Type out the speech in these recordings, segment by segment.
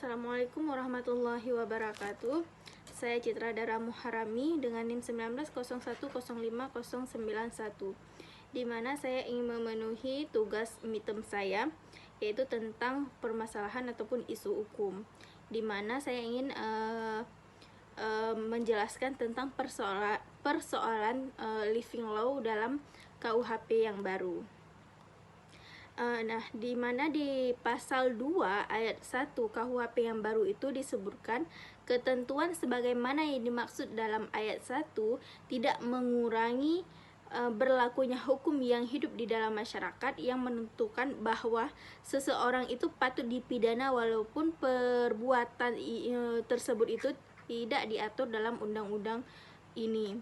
Assalamualaikum warahmatullahi wabarakatuh. Saya Citra Dara Muharami dengan NIM 19010591, di mana saya ingin memenuhi tugas midterm saya, yaitu tentang permasalahan ataupun isu hukum, di mana saya ingin menjelaskan tentang persoalan living law dalam KUHP yang baru. Nah, di mana di pasal 2 ayat 1 KUHP yang baru itu disebutkan ketentuan sebagaimana yang dimaksud dalam ayat 1 tidak mengurangi berlakunya hukum yang hidup di dalam masyarakat, yang menentukan bahwa seseorang itu patut dipidana walaupun perbuatan tersebut itu tidak diatur dalam undang-undang ini.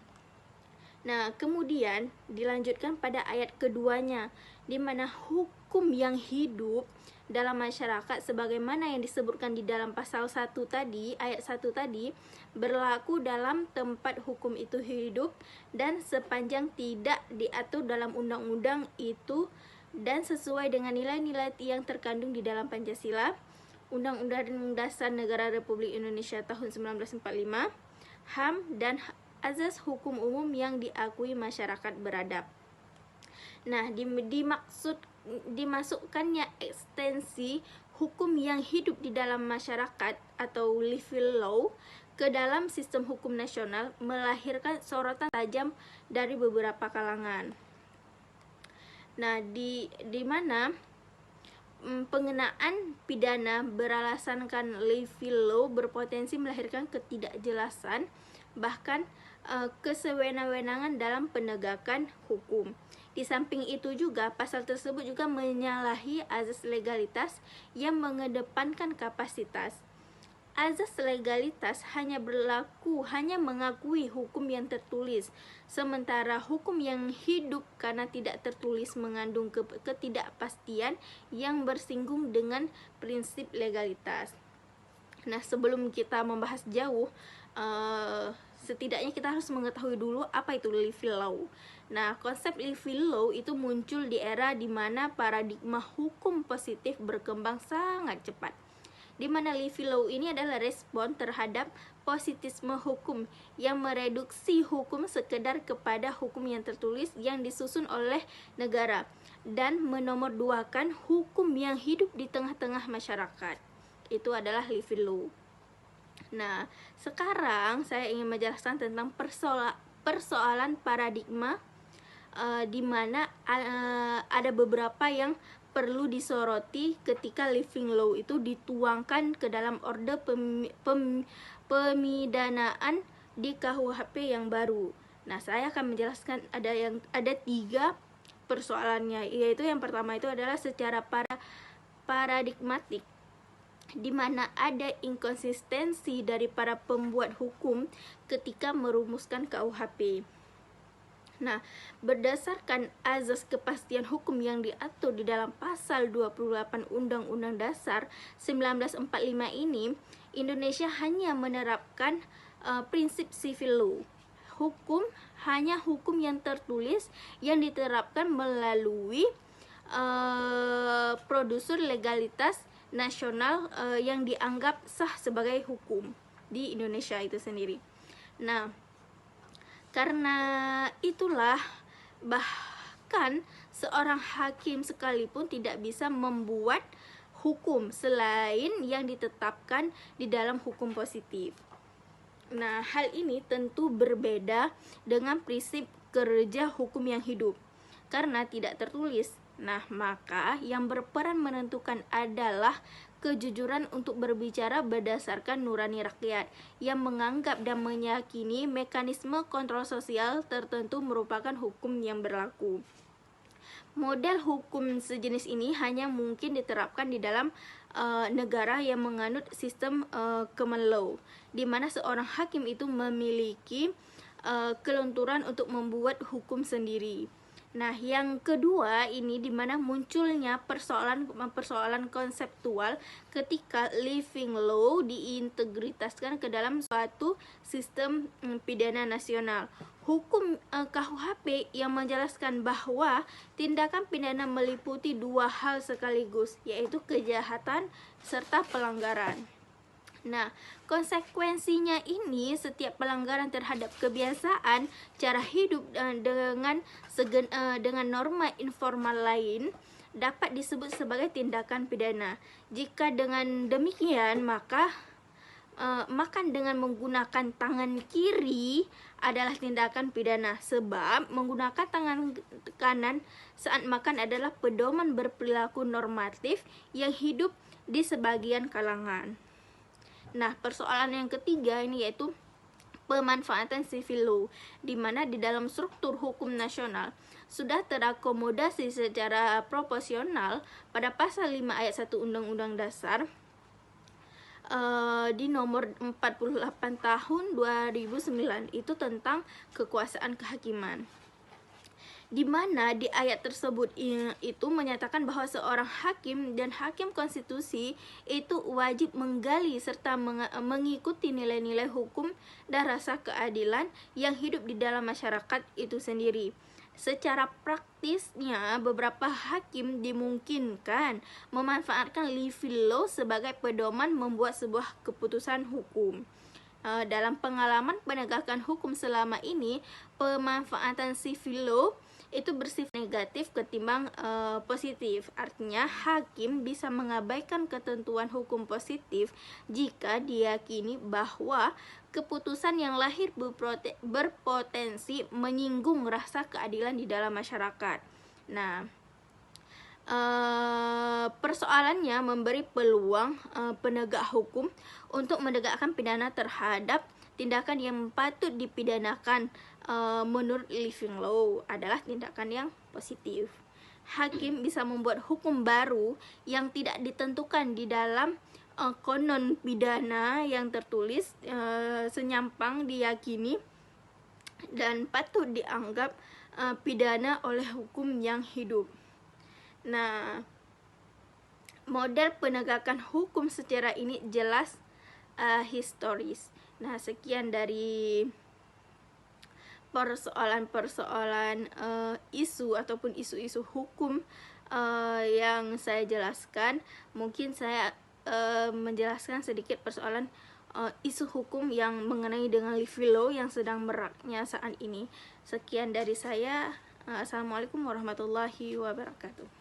Nah, kemudian dilanjutkan pada ayat keduanya, di mana hukum yang hidup dalam masyarakat sebagaimana yang disebutkan di dalam pasal 1 tadi, ayat 1 tadi, berlaku dalam tempat hukum itu hidup dan sepanjang tidak diatur dalam undang-undang itu dan sesuai dengan nilai-nilai yang terkandung di dalam Pancasila, Undang-Undang Dasar Negara Republik Indonesia tahun 1945, HAM, dan azas hukum umum yang diakui masyarakat beradab. Nah, dimasukkannya ekstensi hukum yang hidup di dalam masyarakat atau living law ke dalam sistem hukum nasional melahirkan sorotan tajam dari beberapa kalangan. Nah, di mana pengenaan pidana beralasankan living law berpotensi melahirkan ketidakjelasan, bahkan kesewenang-wenangan dalam penegakan hukum. Di samping itu juga, pasal tersebut juga menyalahi azas legalitas yang mengedepankan kapasitas. Azas legalitas hanya mengakui hukum yang tertulis, sementara hukum yang hidup karena tidak tertulis mengandung ketidakpastian yang bersinggung dengan prinsip legalitas. Nah, sebelum kita membahas jauh, setidaknya kita harus mengetahui dulu apa itu living law. Nah, konsep living law itu muncul di era di mana paradigma hukum positif berkembang sangat cepat, di mana living law ini adalah respon terhadap positisme hukum yang mereduksi hukum sekedar kepada hukum yang tertulis yang disusun oleh negara dan menomorduakan hukum yang hidup di tengah-tengah masyarakat. Itu adalah living law. Nah, sekarang saya ingin menjelaskan tentang persoalan paradigma, di mana ada beberapa yang perlu disoroti ketika living law itu dituangkan ke dalam orde pemidanaan di KUHP yang baru. Nah, saya akan menjelaskan ada 3 persoalannya, yaitu yang pertama itu adalah secara paradigmatik, di mana ada inkonsistensi dari para pembuat hukum ketika merumuskan KUHP. Nah, berdasarkan azas kepastian hukum yang diatur di dalam pasal 28 Undang-Undang Dasar 1945 ini, Indonesia hanya menerapkan prinsip civil law. Hanya hukum yang tertulis yang diterapkan melalui prosedur legalitas nasional yang dianggap sah sebagai hukum di Indonesia itu sendiri. Nah, karena itulah bahkan seorang hakim sekalipun tidak bisa membuat hukum selain yang ditetapkan di dalam hukum positif. Nah, hal ini tentu berbeda dengan prinsip kerja hukum yang hidup karena tidak tertulis. Nah, maka yang berperan menentukan adalah kejujuran untuk berbicara berdasarkan nurani rakyat yang menganggap dan meyakini mekanisme kontrol sosial tertentu merupakan hukum yang berlaku. Model hukum sejenis ini hanya mungkin diterapkan di dalam negara yang menganut sistem common law, di mana seorang hakim itu memiliki kelenturan untuk membuat hukum sendiri. Nah, yang kedua ini di mana munculnya persoalan konseptual ketika living law diintegritaskan ke dalam suatu sistem pidana nasional. Hukum KUHP yang menjelaskan bahwa tindakan pidana meliputi 2 hal sekaligus, yaitu kejahatan serta pelanggaran. Nah, konsekuensinya ini setiap pelanggaran terhadap kebiasaan cara hidup dengan norma informal lain dapat disebut sebagai tindakan pidana. Jika dengan demikian, maka makan dengan menggunakan tangan kiri adalah tindakan pidana, sebab menggunakan tangan kanan saat makan adalah pedoman berperilaku normatif yang hidup di sebagian kalangan. Nah, persoalan yang ketiga ini yaitu pemanfaatan civil law, di mana di dalam struktur hukum nasional sudah terakomodasi secara proporsional pada pasal 5 ayat 1 Undang-Undang Dasar di nomor 48 tahun 2009 itu tentang kekuasaan kehakiman, di mana di ayat tersebut itu menyatakan bahwa seorang hakim dan hakim konstitusi itu wajib menggali serta mengikuti nilai-nilai hukum dan rasa keadilan yang hidup di dalam masyarakat itu sendiri. Secara praktisnya, beberapa hakim dimungkinkan memanfaatkan civil law sebagai pedoman membuat sebuah keputusan hukum. Dalam pengalaman penegakan hukum selama ini, pemanfaatan civil law itu bersifat negatif ketimbang positif. Artinya, hakim bisa mengabaikan ketentuan hukum positif jika diyakini bahwa keputusan yang lahir berpotensi menyinggung rasa keadilan di dalam masyarakat. Nah, persoalannya memberi peluang penegak hukum untuk menegakkan pidana terhadap tindakan yang patut dipidanakan menurut living law adalah tindakan yang positif. Hakim bisa membuat hukum baru yang tidak ditentukan di dalam konon pidana yang tertulis senyampang diyakini dan patut dianggap pidana oleh hukum yang hidup. Nah, model penegakan hukum secara ini jelas historis. Nah, sekian dari persoalan-persoalan isu ataupun isu-isu hukum yang saya jelaskan. Mungkin saya menjelaskan sedikit persoalan isu hukum yang mengenai dengan civil law yang sedang maraknya saat ini. Sekian dari saya. Assalamualaikum warahmatullahi wabarakatuh.